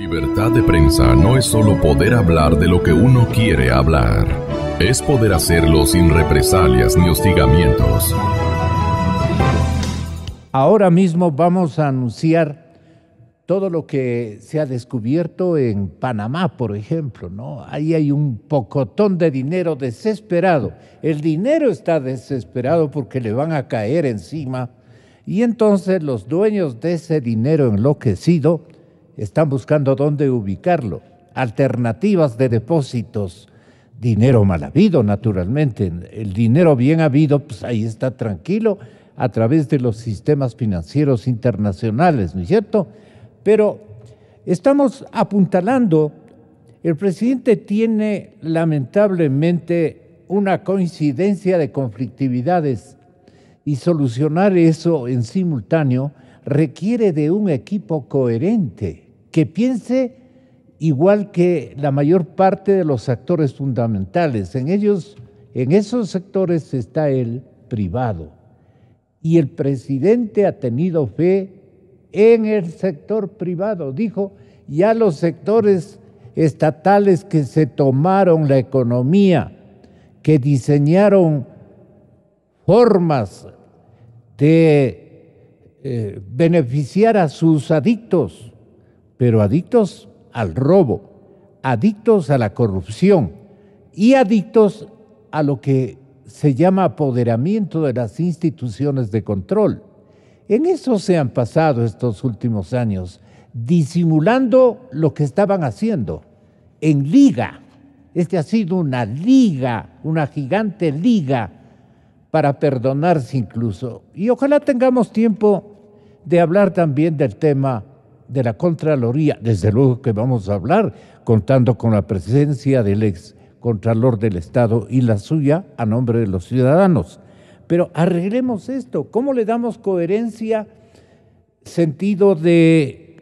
Libertad de prensa no es solo poder hablar de lo que uno quiere hablar, es poder hacerlo sin represalias ni hostigamientos. Ahora mismo vamos a anunciar todo lo que se ha descubierto en Panamá, por ejemplo, ¿no? Ahí hay un pocotón de dinero desesperado. El dinero está desesperado porque le van a caer encima y entonces los dueños de ese dinero enloquecido están buscando dónde ubicarlo. Alternativas de depósitos. Dinero mal habido, naturalmente. El dinero bien habido, pues ahí está tranquilo a través de los sistemas financieros internacionales, ¿no es cierto? Pero estamos apuntalando, el presidente tiene lamentablemente una coincidencia de conflictividades y solucionar eso en simultáneo requiere de un equipo coherente que piense igual que la mayor parte de los actores fundamentales. En esos sectores está el privado y el presidente ha tenido fe en el sector privado. Dijo, ya los sectores estatales que se tomaron la economía, que diseñaron formas de beneficiar a sus adictos, pero adictos al robo, adictos a la corrupción y adictos a lo que se llama apoderamiento de las instituciones de control. En eso se han pasado estos últimos años, disimulando lo que estaban haciendo en liga. Ha sido una liga, una gigante liga para perdonarse incluso. Y ojalá tengamos tiempo de hablar también del tema de la Contraloría. Desde luego que vamos a hablar, contando con la presencia del ex Contralor del Estado y la suya a nombre de los ciudadanos. Pero arreglemos esto. ¿Cómo le damos coherencia, sentido de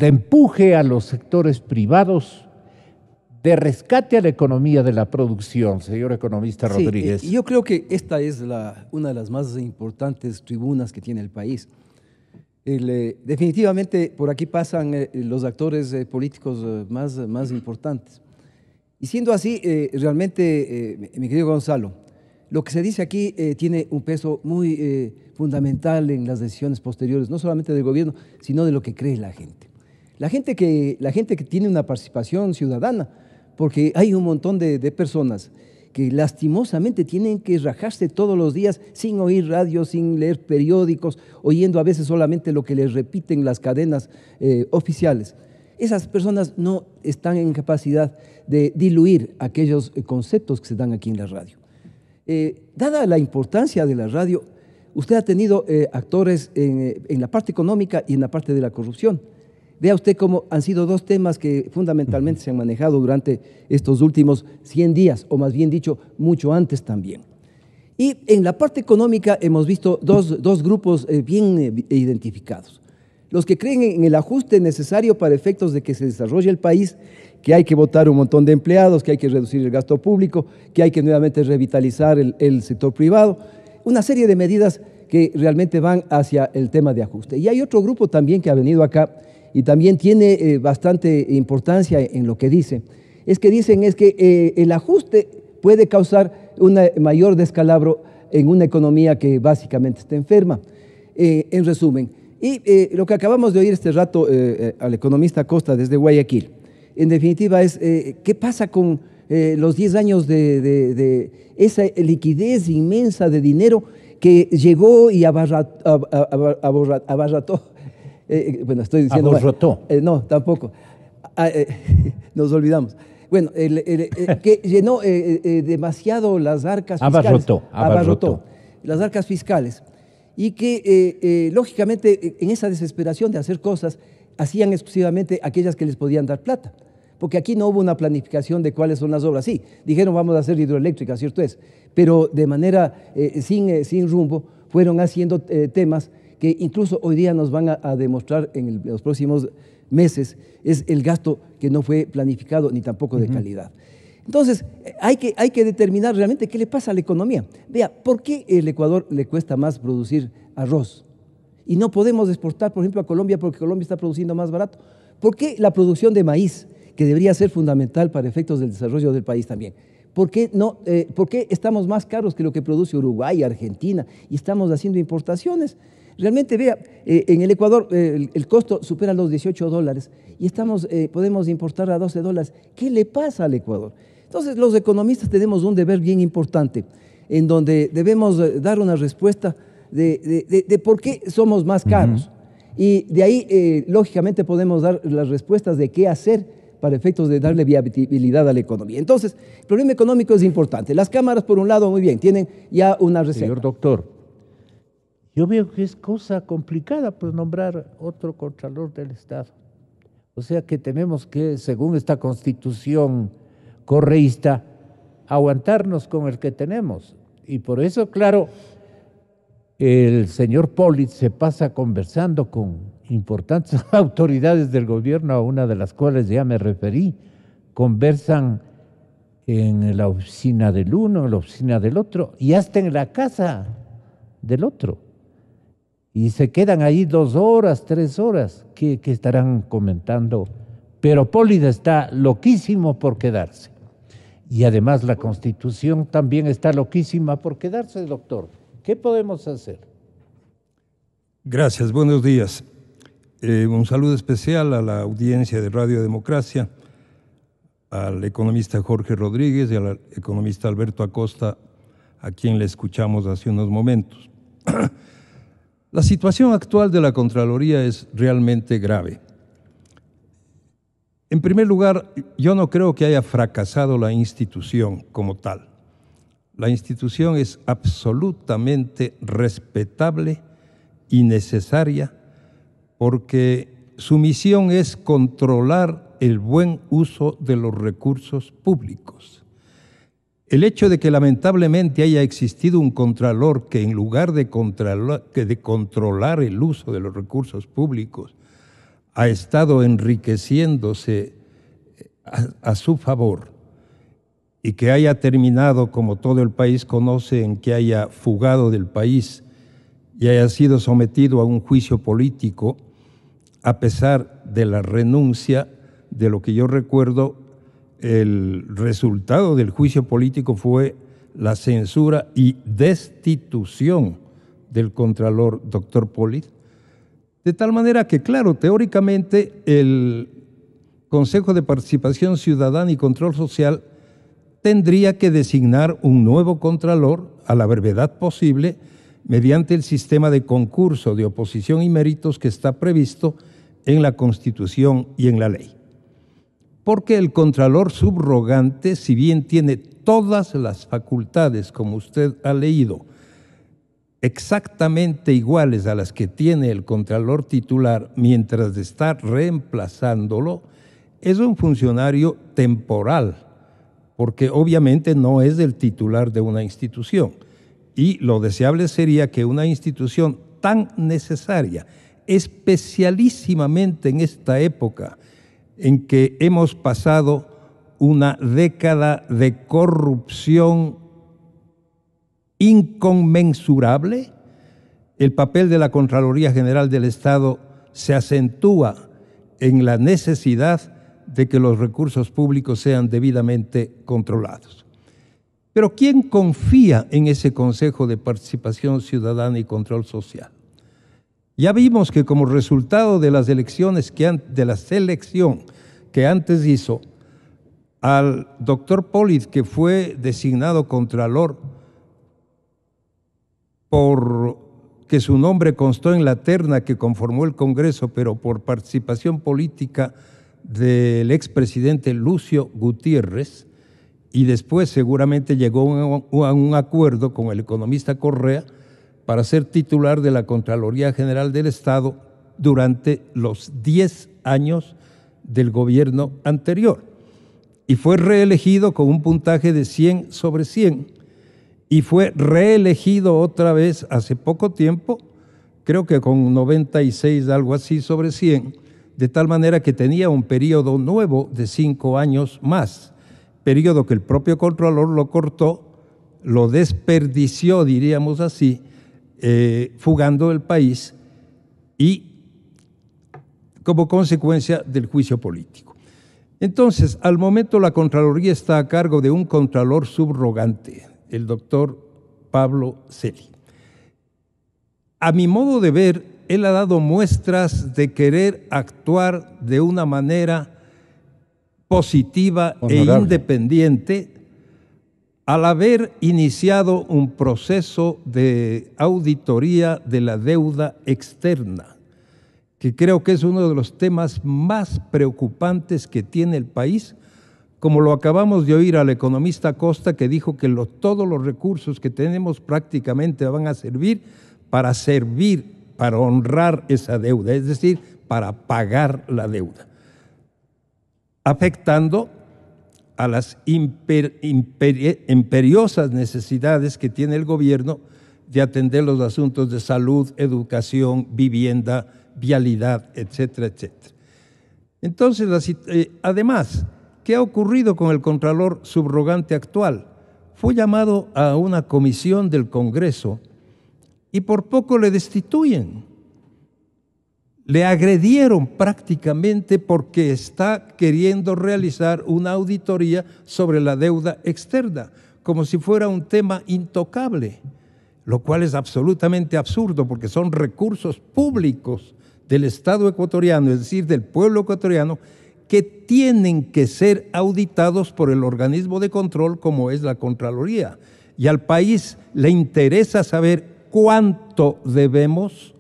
empuje a los sectores privados, de rescate a la economía de la producción, señor economista Rodríguez? Yo creo que esta es una de las más importantes tribunas que tiene el país. Definitivamente por aquí pasan los actores políticos más importantes. Y siendo así, realmente, mi querido Gonzalo, lo que se dice aquí tiene un peso muy fundamental en las decisiones posteriores, no solamente del gobierno, sino de lo que cree la gente. La gente que tiene una participación ciudadana, porque hay un montón de personas que lastimosamente tienen que rajarse todos los días sin oír radio, sin leer periódicos, oyendo a veces solamente lo que les repiten las cadenas oficiales. Esas personas no están en capacidad de diluir aquellos conceptos que se dan aquí en la radio. Dada la importancia de la radio, usted ha tenido actores en la parte económica y en la parte de la corrupción. Vea usted cómo han sido dos temas que fundamentalmente se han manejado durante estos últimos 100 días, o más bien dicho, mucho antes también. Y en la parte económica hemos visto dos grupos bien identificados. Los que creen en el ajuste necesario para efectos de que se desarrolle el país, que hay que votar un montón de empleados, que hay que reducir el gasto público, que hay que nuevamente revitalizar el sector privado, una serie de medidas que realmente van hacia el tema de ajuste. Y hay otro grupo también que ha venido acá y también tiene bastante importancia en lo que dice, es que el ajuste puede causar un mayor descalabro en una economía que básicamente está enferma. En resumen, y lo que acabamos de oír este rato al economista Costa desde Guayaquil, en definitiva es qué pasa con los 10 años de esa liquidez inmensa de dinero que llegó y abarrató, bueno, estoy diciendo... ¿Abarrotó? No, tampoco. Nos olvidamos. Bueno, que llenó demasiado las arcas fiscales. Abarrotó las arcas fiscales. Y que, lógicamente, en esa desesperación de hacer cosas, hacían exclusivamente aquellas que les podían dar plata. Porque aquí no hubo una planificación de cuáles son las obras. Sí, dijeron vamos a hacer hidroeléctrica, cierto es, pero de manera sin rumbo fueron haciendo temas que incluso hoy día nos van a demostrar en los próximos meses, es el gasto que no fue planificado ni tampoco de calidad. Entonces, hay que determinar realmente qué le pasa a la economía. Vea, ¿por qué el Ecuador le cuesta más producir arroz? y no podemos exportar, por ejemplo, a Colombia porque Colombia está produciendo más barato? ¿Por qué la producción de maíz, que debería ser fundamental para efectos del desarrollo del país también? ¿Por qué estamos más caros que lo que produce Uruguay, Argentina, y estamos haciendo importaciones? Realmente, vea, en el Ecuador el costo supera los $18 y podemos importar a $12. ¿Qué le pasa al Ecuador? Entonces, los economistas tenemos un deber bien importante en donde debemos dar una respuesta de por qué somos más caros. Y de ahí, lógicamente, podemos dar las respuestas de qué hacer para efectos de darle viabilidad a la economía. Entonces, el problema económico es importante. Las cámaras, por un lado, muy bien, tienen ya una reserva. Señor doctor, yo veo que es cosa complicada pues nombrar otro Contralor del Estado. O sea que tenemos que, según esta Constitución correísta, aguantarnos con el que tenemos. Y por eso, claro, el señor Polit se pasa conversando con importantes autoridades del gobierno, a una de las cuales ya me referí. Conversan en la oficina del uno, en la oficina del otro, y hasta en la casa del otro. Y se quedan ahí 2 horas, 3 horas, que estarán comentando. Pero Polit está loquísimo por quedarse. Y además la Constitución también está loquísima por quedarse, doctor. ¿Qué podemos hacer? Gracias, buenos días. Un saludo especial a la audiencia de Radio Democracia, al economista Jorge Rodríguez y al economista Alberto Acosta, a quien le escuchamos hace unos momentos. La situación actual de la Contraloría es realmente grave. En primer lugar, yo no creo que haya fracasado la institución como tal. La institución es absolutamente respetable y necesaria porque su misión es controlar el buen uso de los recursos públicos. El hecho de que lamentablemente haya existido un contralor que en lugar de controlar el uso de los recursos públicos ha estado enriqueciéndose a su favor y que haya terminado, como todo el país conoce, en que haya fugado del país y haya sido sometido a un juicio político, a pesar de la renuncia, de lo que yo recuerdo, el resultado del juicio político fue la censura y destitución del Contralor doctor Polit, de tal manera que, claro, teóricamente el Consejo de Participación Ciudadana y Control Social tendría que designar un nuevo Contralor a la brevedad posible mediante el sistema de concurso de oposición y méritos que está previsto en la Constitución y en la ley. Porque el Contralor subrogante, si bien tiene todas las facultades, como usted ha leído, exactamente iguales a las que tiene el Contralor titular mientras está reemplazándolo, es un funcionario temporal, porque obviamente no es el titular de una institución. Y lo deseable sería que una institución tan necesaria, especialísimamente en esta época en que hemos pasado una década de corrupción inconmensurable, el papel de la Contraloría General del Estado se acentúa en la necesidad de que los recursos públicos sean debidamente controlados. Pero ¿quién confía en ese Consejo de Participación Ciudadana y Control Social? Ya vimos que como resultado de la selección que antes hizo, al doctor Polit, que fue designado Contralor porque su nombre constó en la terna que conformó el Congreso, pero por participación política del expresidente Lucio Gutiérrez, y después seguramente llegó a un acuerdo con el economista Correa para ser titular de la Contraloría General del Estado durante los 10 años del gobierno anterior. Y fue reelegido con un puntaje de 100 sobre 100 y fue reelegido otra vez hace poco tiempo, creo que con 96, algo así, sobre 100, de tal manera que tenía un periodo nuevo de 5 años más, periodo que el propio Contralor lo cortó, lo desperdició, diríamos así, fugando del país, y como consecuencia del juicio político. Entonces, al momento la Contraloría está a cargo de un Contralor subrogante, el doctor Pablo Celi. A mi modo de ver, él ha dado muestras de querer actuar de una manera positiva e independiente al haber iniciado un proceso de auditoría de la deuda externa, que creo que es uno de los temas más preocupantes que tiene el país, como lo acabamos de oír al economista Costa, que dijo que todos los recursos que tenemos prácticamente van a servir para honrar esa deuda, es decir, para pagar la deuda, afectando a las imperiosas necesidades que tiene el gobierno de atender los asuntos de salud, educación, vivienda, vialidad, etcétera, etcétera. Entonces, además, ¿qué ha ocurrido con el Contralor subrogante actual? Fue llamado a una comisión del Congreso y por poco le destituyen. Le agredieron prácticamente porque está queriendo realizar una auditoría sobre la deuda externa, como si fuera un tema intocable, lo cual es absolutamente absurdo porque son recursos públicos del Estado ecuatoriano, es decir, del pueblo ecuatoriano, que tienen que ser auditados por el organismo de control como es la Contraloría. Y al país le interesa saber cuánto debemos,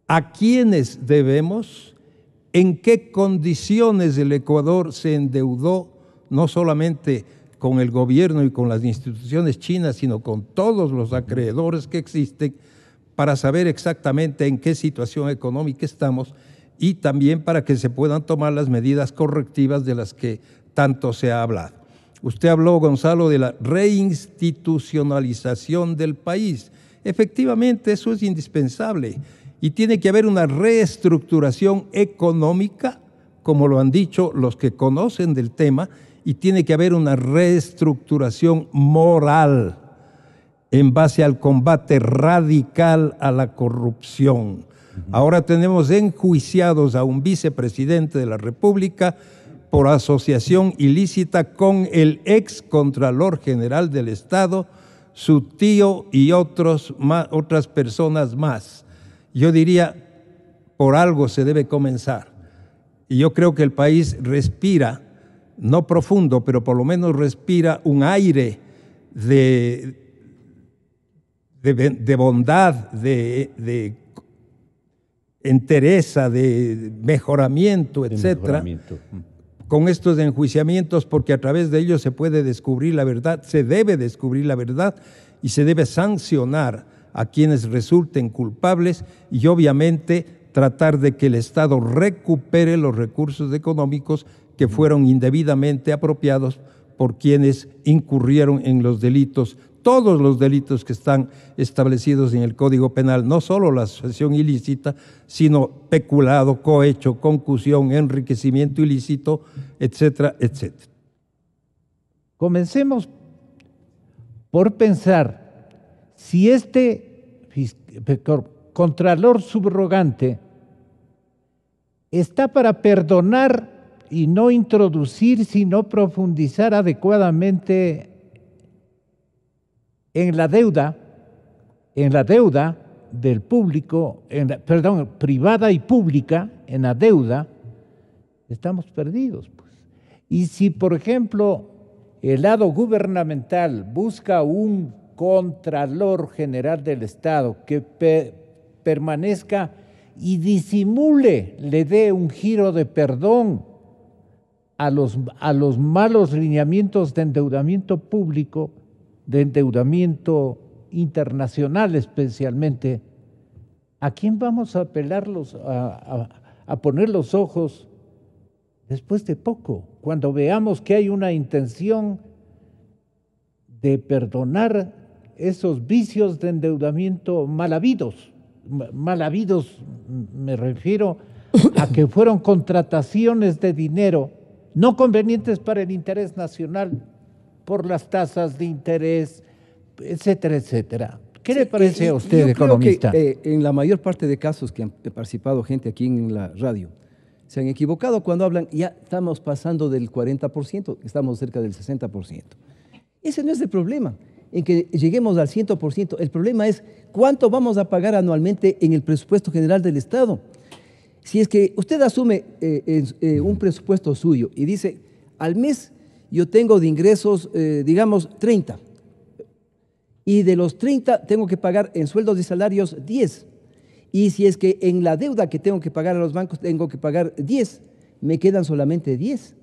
a quiénes debemos, en qué condiciones el Ecuador se endeudó, no solamente con el gobierno y con las instituciones chinas, sino con todos los acreedores que existen, para saber exactamente en qué situación económica estamos y también para que se puedan tomar las medidas correctivas de las que tanto se ha hablado. Usted habló, Gonzalo, de la reinstitucionalización del país. Efectivamente, eso es indispensable y tiene que haber una reestructuración económica, como lo han dicho los que conocen del tema, y tiene que haber una reestructuración moral en base al combate radical a la corrupción. Ahora tenemos enjuiciados a un vicepresidente de la República por asociación ilícita con el ex Contralor General del Estado, su tío y otras personas más. Yo diría, por algo se debe comenzar. Y yo creo que el país respira, no profundo, pero por lo menos respira un aire de bondad, de entereza, de mejoramiento, etcétera, con estos enjuiciamientos, porque a través de ellos se puede descubrir la verdad, se debe descubrir la verdad y se debe sancionar a quienes resulten culpables y obviamente tratar de que el Estado recupere los recursos económicos que fueron indebidamente apropiados por quienes incurrieron en los delitos, todos los delitos que están establecidos en el Código Penal, no solo la asociación ilícita, sino peculado, cohecho, concusión, enriquecimiento ilícito, etcétera, etcétera. Comencemos por pensar si este Contralor subrogante está para perdonar y no introducir, sino profundizar adecuadamente en la deuda del público, privada y pública, en la deuda, estamos perdidos, pues. Y si, por ejemplo, el lado gubernamental busca un Contralor General del Estado que permanezca y disimule, le dé un giro de perdón a los malos lineamientos de endeudamiento público, de endeudamiento internacional especialmente, ¿a quién vamos a apelarlos, a poner los ojos después de poco? Cuando veamos que hay una intención de perdonar esos vicios de endeudamiento mal habidos me refiero a que fueron contrataciones de dinero no convenientes para el interés nacional, por las tasas de interés, etcétera, etcétera. ¿Qué le parece a usted, yo economista? Creo que, en la mayor parte de casos que han participado gente aquí en la radio, se han equivocado cuando hablan, ya estamos pasando del 40%, estamos cerca del 60%. Ese no es el problema, en que lleguemos al 100%. El problema es cuánto vamos a pagar anualmente en el presupuesto general del Estado. Si es que usted asume un presupuesto suyo y dice, al mes yo tengo de ingresos, digamos, 30, y de los 30 tengo que pagar en sueldos y salarios 10, y si es que en la deuda que tengo que pagar a los bancos tengo que pagar 10, me quedan solamente 10.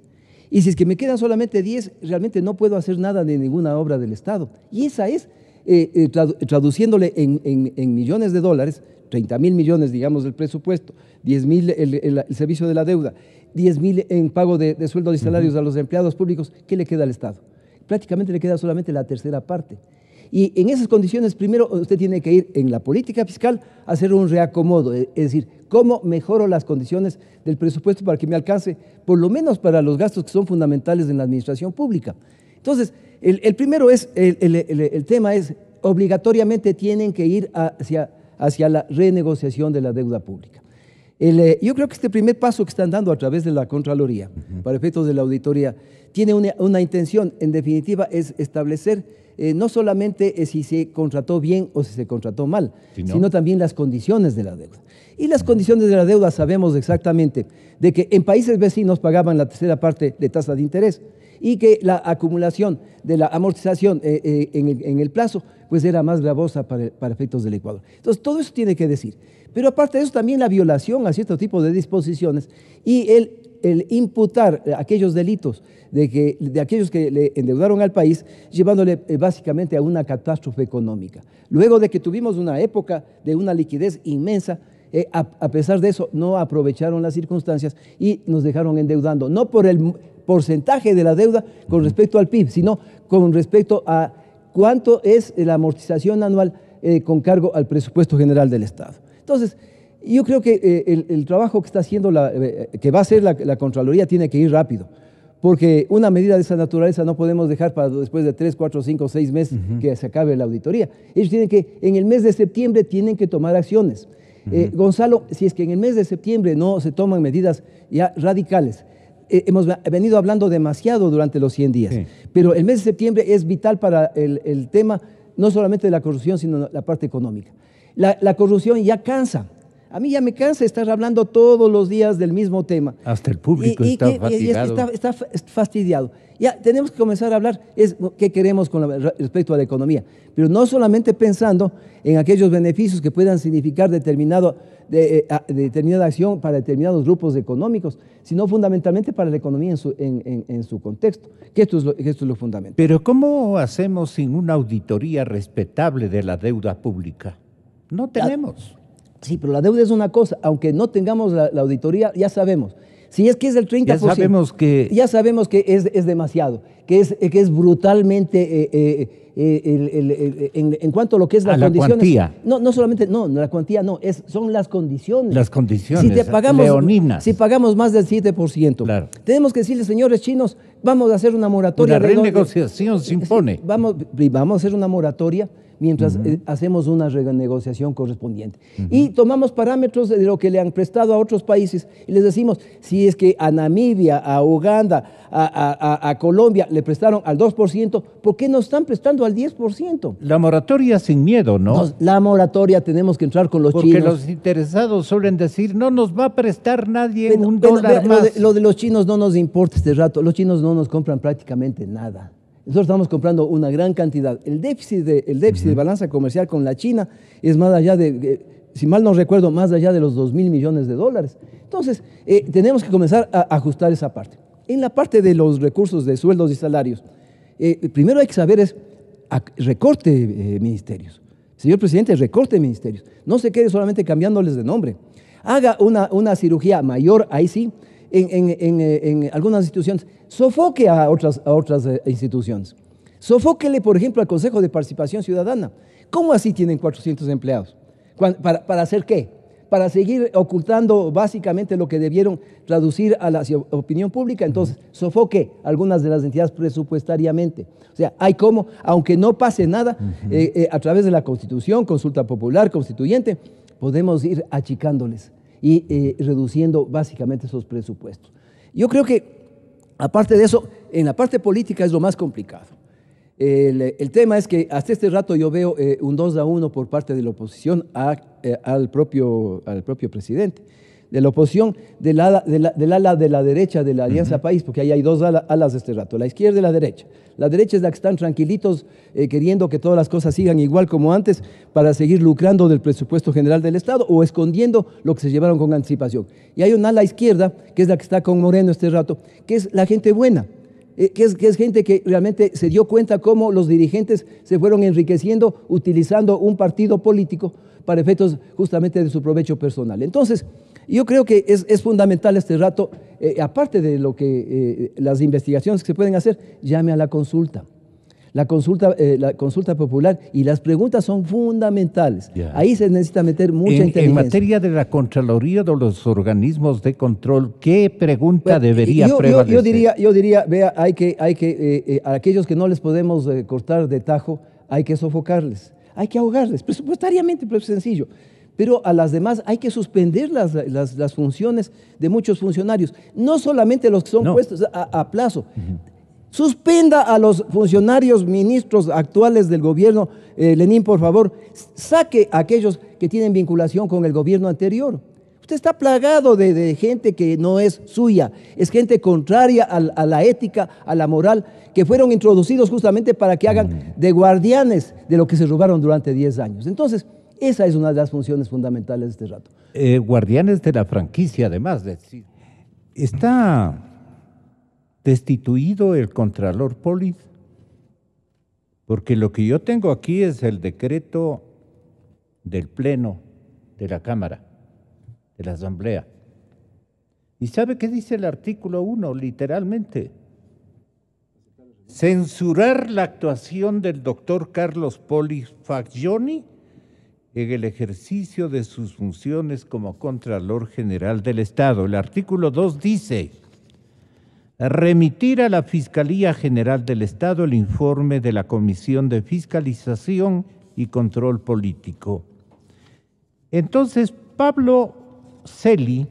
Y si es que me quedan solamente 10, realmente no puedo hacer nada de ninguna obra del Estado. Y esa es, traduciéndole en millones de dólares, 30.000 millones, digamos, del presupuesto, 10.000 el servicio de la deuda, 10.000 en pago de sueldos y salarios a los empleados públicos, ¿qué le queda al Estado? Prácticamente le queda solamente la tercera parte. Y en esas condiciones, primero usted tiene que ir en la política fiscal a hacer un reacomodo, es decir, ¿cómo mejoro las condiciones del presupuesto para que me alcance, por lo menos para los gastos que son fundamentales en la administración pública? Entonces, el primero es, el tema es, obligatoriamente tienen que ir hacia la renegociación de la deuda pública. Yo creo que este primer paso que están dando a través de la Contraloría, para efectos de la auditoría, tiene una intención, en definitiva, es establecer no solamente si se contrató bien o si se contrató mal, sino también las condiciones de la deuda. Y las condiciones de la deuda sabemos exactamente de que en países vecinos pagaban la tercera parte de tasa de interés y que la acumulación de la amortización en el plazo pues era más gravosa para efectos del Ecuador. Entonces, todo eso tiene que decir. Pero aparte de eso, también la violación a cierto tipo de disposiciones y el imputar aquellos delitos de aquellos que le endeudaron al país, llevándole básicamente a una catástrofe económica. Luego de que tuvimos una época de una liquidez inmensa, a pesar de eso no aprovecharon las circunstancias y nos dejaron endeudando, no por el porcentaje de la deuda con respecto al PIB, sino con respecto a cuánto es la amortización anual con cargo al presupuesto general del Estado. Entonces, yo creo que el trabajo que está haciendo, que va a hacer la Contraloría tiene que ir rápido, porque una medida de esa naturaleza no podemos dejar para después de 3, 4, 5, 6 meses que se acabe la auditoría. Ellos tienen que, en el mes de septiembre, tienen que tomar acciones. Gonzalo, si es que en el mes de septiembre no se toman medidas ya radicales, hemos venido hablando demasiado durante los 100 días, pero el mes de septiembre es vital para el tema, no solamente de la corrupción, sino la parte económica. La corrupción ya cansa. A mí ya me cansa estar hablando todos los días del mismo tema. Hasta el público está fatigado. Está fastidiado. Ya tenemos que comenzar a hablar qué queremos respecto a la economía, pero no solamente pensando en aquellos beneficios que puedan significar determinada acción para determinados grupos económicos, sino fundamentalmente para la economía en su contexto, que esto es lo fundamental. Pero ¿cómo hacemos sin una auditoría respetable de la deuda pública? No tenemos. Sí, pero la deuda es una cosa, aunque no tengamos la auditoría, ya sabemos. Si es que es del 30%, ya sabemos que es demasiado, que es brutalmente en cuanto a lo que es las condiciones. Cuantía. No solamente, la cuantía no, son las condiciones. Las condiciones, leoninas. Si pagamos más del 7%, claro, tenemos que decirles, señores chinos, vamos a hacer una moratoria. Una renegociación se impone. Vamos a hacer una moratoria mientras hacemos una renegociación correspondiente. Y tomamos parámetros de lo que le han prestado a otros países y les decimos, si es que a Namibia, a Uganda, a Colombia le prestaron al 2%, ¿por qué nos están prestando al 10%? La moratoria sin miedo, ¿no? La moratoria tenemos que entrar con los chinos. Porque los interesados suelen decir, no nos va a prestar nadie $1 más. Lo de los chinos no nos importa este rato, los chinos no nos compran prácticamente nada. Nosotros estamos comprando una gran cantidad. El déficit de balanza comercial con la China es más allá si mal no recuerdo, más allá de los $2.000 millones. Entonces, tenemos que comenzar a ajustar esa parte. En la parte de los recursos de sueldos y salarios, primero hay que saber recorte ministerios. Señor presidente, recorte ministerios. No se quede solamente cambiándoles de nombre. Haga una cirugía mayor, ahí sí, en algunas instituciones. Sofoque a otras instituciones. Sofóquele, por ejemplo, al Consejo de Participación Ciudadana. ¿Cómo así tienen 400 empleados? ¿Para hacer qué? para seguir ocultando básicamente lo que debieron traducir a la opinión pública. Entonces, sofoque algunas de las entidades presupuestariamente. O sea, hay como, aunque no pase nada, a través de la Constitución, consulta popular, constituyente, podemos ir achicándoles y reduciendo básicamente esos presupuestos. Yo creo que, aparte de eso, en la parte política es lo más complicado. El tema es que hasta este rato yo veo un 2-1 por parte de la oposición al propio presidente. De la oposición del ala de la derecha de la Alianza País, porque ahí hay dos alas de este rato, la izquierda y la derecha. La derecha es la que están tranquilitos queriendo que todas las cosas sigan igual como antes para seguir lucrando del presupuesto general del Estado o escondiendo lo que se llevaron con anticipación. Y hay una ala izquierda, que es la que está con Moreno este rato, que es la gente buena. Que es gente que realmente se dio cuenta cómo los dirigentes se fueron enriqueciendo utilizando un partido político para efectos justamente de su provecho personal. Entonces, yo creo que es fundamental este rato, aparte de lo que las investigaciones que se pueden hacer, llame a la consulta. La consulta popular, y las preguntas son fundamentales. Yeah. Ahí se necesita meter mucha inteligencia. En materia de la Contraloría de los organismos de control, ¿qué pregunta debería prevalecer? Yo diría, vea, hay que a aquellos que no les podemos cortar de tajo, hay que sofocarles, hay que ahogarles, presupuestariamente, pero es sencillo. Pero a las demás hay que suspender las funciones de muchos funcionarios, no solamente los que son puestos a plazo. Suspenda a los funcionarios, ministros actuales del gobierno. Lenín, por favor, saque a aquellos que tienen vinculación con el gobierno anterior. Usted está plagado de gente que no es suya, es gente contraria a la ética, a la moral, que fueron introducidos justamente para que hagan de guardianes de lo que se robaron durante 10 años. Entonces, esa es una de las funciones fundamentales de este rato. Guardianes de la franquicia, además. Está destituido el Contralor Poli, porque lo que yo tengo aquí es el decreto del Pleno de la Cámara, de la Asamblea. ¿Y sabe qué dice el artículo 1, literalmente? Censurar la actuación del doctor Carlos Poli Fagioni en el ejercicio de sus funciones como Contralor General del Estado. El artículo 2 dice: remitir a la Fiscalía General del Estado el informe de la Comisión de Fiscalización y Control Político. Entonces, Pablo Celi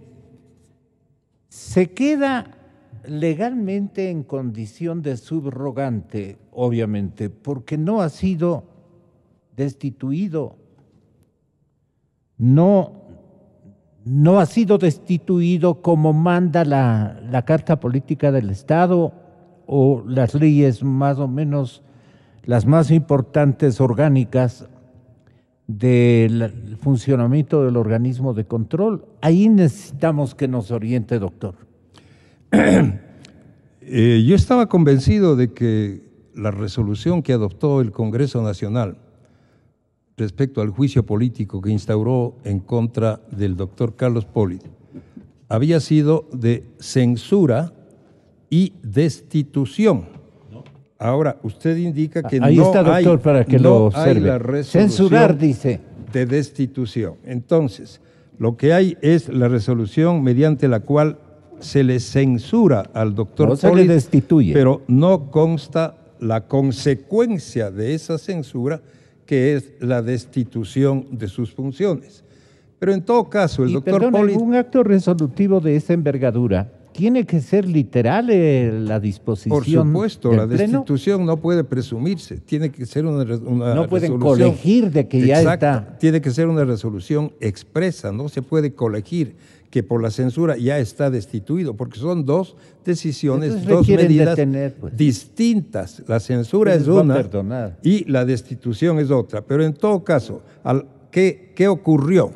se queda legalmente en condición de subrogante, obviamente, porque no ha sido destituido, no ha sido destituido como manda la Carta Política del Estado o las leyes más o menos las más importantes orgánicas del funcionamiento del organismo de control. Ahí necesitamos que nos oriente, doctor. Yo estaba convencido de que la resolución que adoptó el Congreso Nacional respecto al juicio político que instauró en contra del doctor Carlos Poli había sido de censura y destitución. Ahora, usted indica que ahí está, doctor, para que lo observe. La resolución censurar, dice. De destitución. Entonces, lo que hay es la resolución mediante la cual se le censura al doctor Poli, se le destituye, pero no consta la consecuencia de esa censura, que es la destitución de sus funciones. Pero en todo caso, el doctor Poli... un acto resolutivo de esa envergadura tiene que ser literal la disposición. Por supuesto, la destitución no puede presumirse, tiene que ser una no pueden colegir de que ya está. Tiene que ser una resolución expresa, no se puede colegir que por la censura ya está destituido, porque son dos decisiones, dos medidas distintas. La censura es una y la destitución es otra. Pero en todo caso, ¿qué ocurrió?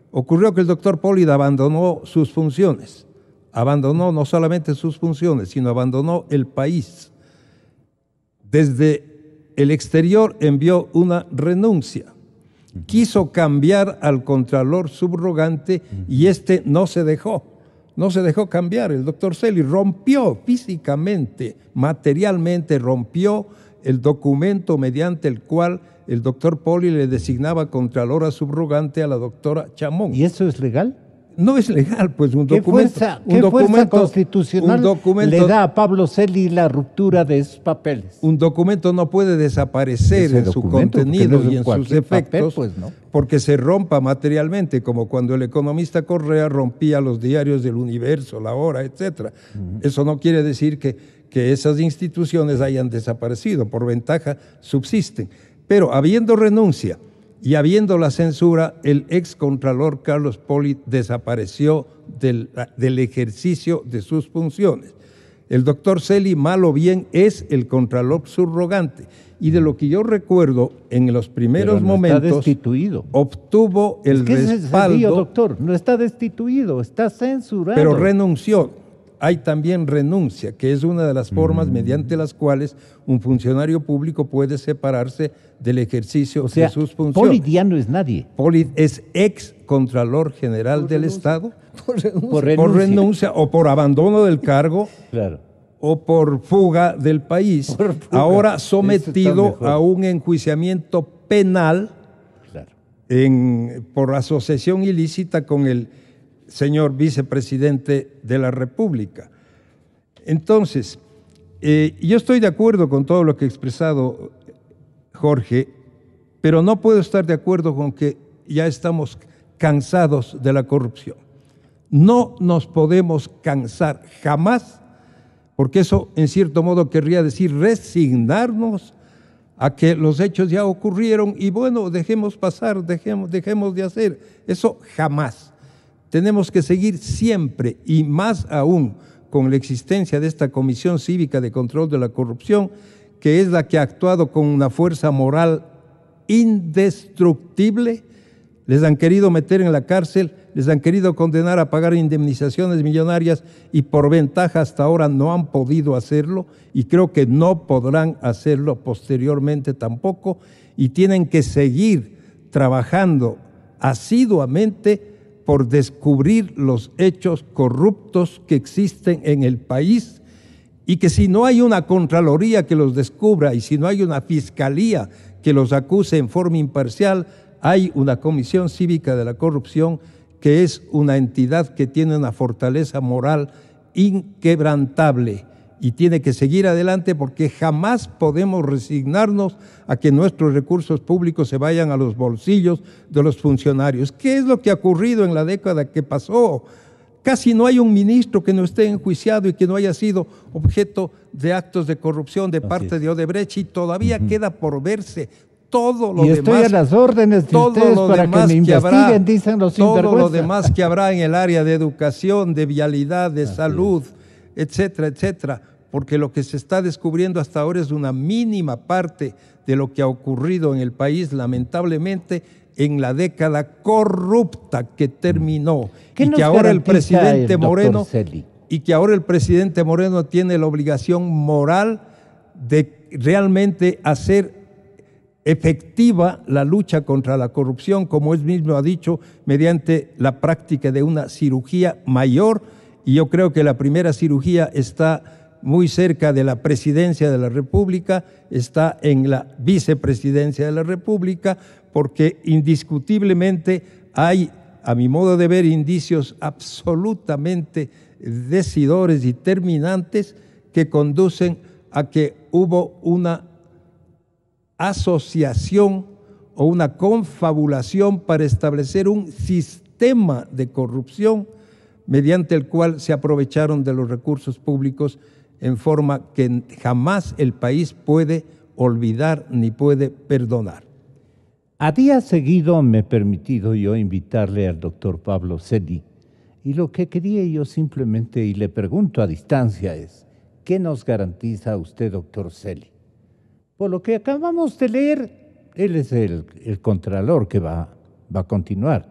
Ocurrió que el doctor Poli abandonó sus funciones. Abandonó no solamente sus funciones, sino abandonó el país. Desde el exterior envió una renuncia. Quiso cambiar al contralor subrogante y este no se dejó cambiar. El doctor Celi rompió físicamente, materialmente rompió el documento mediante el cual el doctor Poli le designaba contralora subrogante a la doctora Chamón. ¿Y eso es legal? No es legal, pues un ¿Qué documento. fuerza constitucional le da a Pablo Celi la ruptura de esos papeles? Un documento no puede desaparecer Ese en su documento, contenido porque no es y en sus cualquier efectos, papel, pues, ¿no? porque se rompa materialmente, como cuando el economista Correa rompía los diarios del Universo, La Hora, etc. Eso no quiere decir que esas instituciones hayan desaparecido, por ventaja subsisten. Pero habiendo renuncia y habiendo la censura, el excontralor Carlos Poli desapareció del ejercicio de sus funciones. El doctor Celi, mal o bien, es el contralor subrogante. Y de lo que yo recuerdo, en los primeros Pero no momentos, está destituido. obtuvo el ¿Qué es respaldo, sencillo, doctor? No está destituido, está censurado. pero renunció. Hay también renuncia, que es una de las formas mediante las cuales un funcionario público puede separarse del ejercicio O sea, de sus funciones. Poli ya no es nadie. Poli es ex Contralor General del Estado Por renuncia. por renuncia o por abandono del cargo Claro. o por fuga del país, Por fuga. ahora Eso sometido está mejor. a un enjuiciamiento penal Claro. por asociación ilícita con el señor vicepresidente de la República. Entonces, yo estoy de acuerdo con todo lo que ha expresado Jorge, pero no puedo estar de acuerdo con que ya estamos cansados de la corrupción. No nos podemos cansar jamás, porque eso en cierto modo querría decir resignarnos a que los hechos ya ocurrieron y bueno, dejemos pasar, dejemos de hacer. Eso jamás. Tenemos que seguir siempre y más aún con la existencia de esta Comisión Cívica de Control de la Corrupción, que es la que ha actuado con una fuerza moral indestructible. Les han querido meter en la cárcel, les han querido condenar a pagar indemnizaciones millonarias y por ventaja hasta ahora no han podido hacerlo y creo que no podrán hacerlo posteriormente tampoco y tienen que seguir trabajando asiduamente por descubrir los hechos corruptos que existen en el país y que si no hay una Contraloría que los descubra y si no hay una Fiscalía que los acuse en forma imparcial, hay una Comisión Cívica de la Corrupción que es una entidad que tiene una fortaleza moral inquebrantable y tiene que seguir adelante porque jamás podemos resignarnos a que nuestros recursos públicos se vayan a los bolsillos de los funcionarios. ¿Qué es lo que ha ocurrido en la década que pasó? Casi no hay un ministro que no esté enjuiciado y que no haya sido objeto de actos de corrupción de parte de Odebrecht y todavía queda por verse. Todo lo y estoy demás, a las órdenes de ustedes para que me investiguen, dicen los todo sinvergüenza. lo demás que habrá en el área de educación, de vialidad, de salud, etcétera, etcétera, porque lo que se está descubriendo hasta ahora es una mínima parte de lo que ha ocurrido en el país, lamentablemente, en la década corrupta que terminó y que ahora el presidente Moreno tiene la obligación moral de realmente hacer efectiva la lucha contra la corrupción, como él mismo ha dicho, mediante la práctica de una cirugía mayor, y yo creo que la primera cirugía está muy cerca de la presidencia de la República, está en la vicepresidencia de la República, porque indiscutiblemente hay, a mi modo de ver, indicios absolutamente decidores y terminantes que conducen a que hubo una asociación o una confabulación para establecer un sistema de corrupción mediante el cual se aprovecharon de los recursos públicos en forma que jamás el país puede olvidar ni puede perdonar. A día seguido me he permitido yo invitarle al doctor Pablo Celi y lo que quería yo simplemente, y le pregunto a distancia es, ¿qué nos garantiza usted, doctor Celi? Por lo que acabamos de leer, él es el contralor que va a continuar.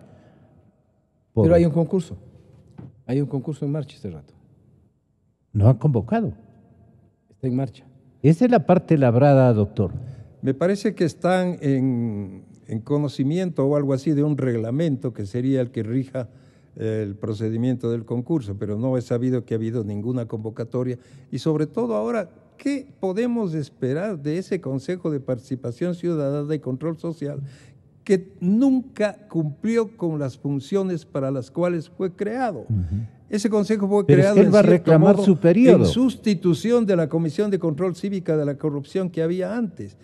Pero hay un concurso en marcha este rato. No ha convocado. Está en marcha. Esa es la parte labrada, doctor. Me parece que están en conocimiento o algo así de un reglamento que sería el que rija el procedimiento del concurso, pero no he sabido que ha habido ninguna convocatoria y sobre todo ahora ¿qué podemos esperar de ese Consejo de Participación Ciudadana y Control Social que nunca cumplió con las funciones para las cuales fue creado? Ese consejo fue creado él va a reclamar su periodo en sustitución de la Comisión de Control Cívica de la Corrupción que había antes.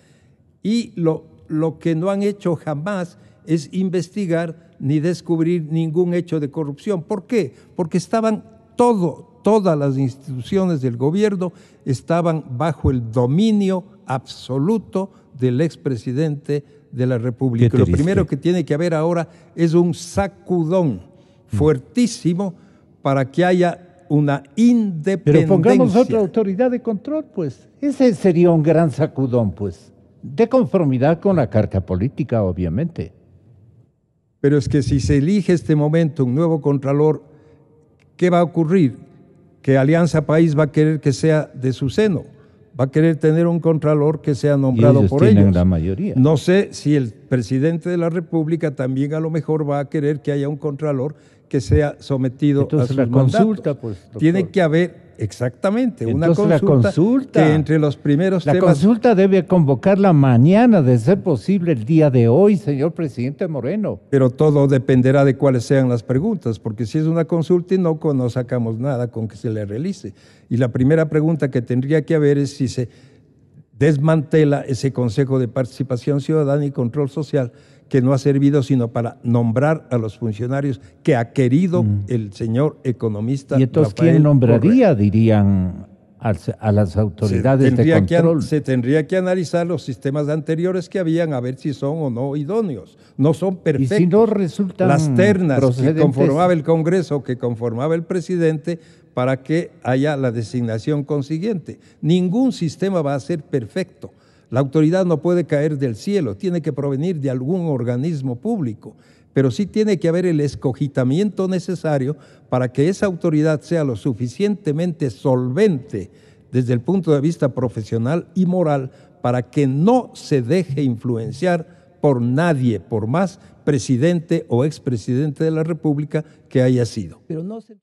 Y lo que no han hecho jamás es investigar ni descubrir ningún hecho de corrupción. ¿Por qué? Porque estaban todas las instituciones del gobierno estaban bajo el dominio absoluto del expresidente de la República. Lo primero que tiene que haber ahora es un sacudón fuertísimo para que haya una independencia. Pero pongamos otra autoridad de control, pues. Ese sería un gran sacudón, pues. De conformidad con la carta política, obviamente. Pero es que si se elige este momento un nuevo contralor, ¿qué va a ocurrir? Que Alianza País va a querer que sea de su seno, va a querer tener un contralor que sea nombrado por ellos. La mayoría. No sé si el presidente de la República también a lo mejor va a querer que haya un contralor que sea sometido a sus consulta, pues, doctor. Tiene que haber exactamente entonces, una consulta que entre los primeros temas. La consulta debe convocarla mañana, de ser posible el día de hoy, señor presidente Moreno. Pero todo dependerá de cuáles sean las preguntas, porque si es una consulta no sacamos nada con que se le realice. Y la primera pregunta que tendría que haber es si se desmantela ese Consejo de Participación Ciudadana y Control Social, que no ha servido sino para nombrar a los funcionarios que ha querido el señor economista. ¿Y entonces Rafael quién nombraría, Correa? Dirían, a las autoridades de control? Se tendría que analizar los sistemas anteriores que habían, a ver si son o no idóneos. No son perfectos. Y si no resultan las ternas procedentes, que conformaba el Congreso, que conformaba el presidente, para que haya la designación consiguiente. Ningún sistema va a ser perfecto. La autoridad no puede caer del cielo, tiene que provenir de algún organismo público, pero sí tiene que haber el escogitamiento necesario para que esa autoridad sea lo suficientemente solvente desde el punto de vista profesional y moral para que no se deje influenciar por nadie, por más presidente o expresidente de la República que haya sido. Pero no se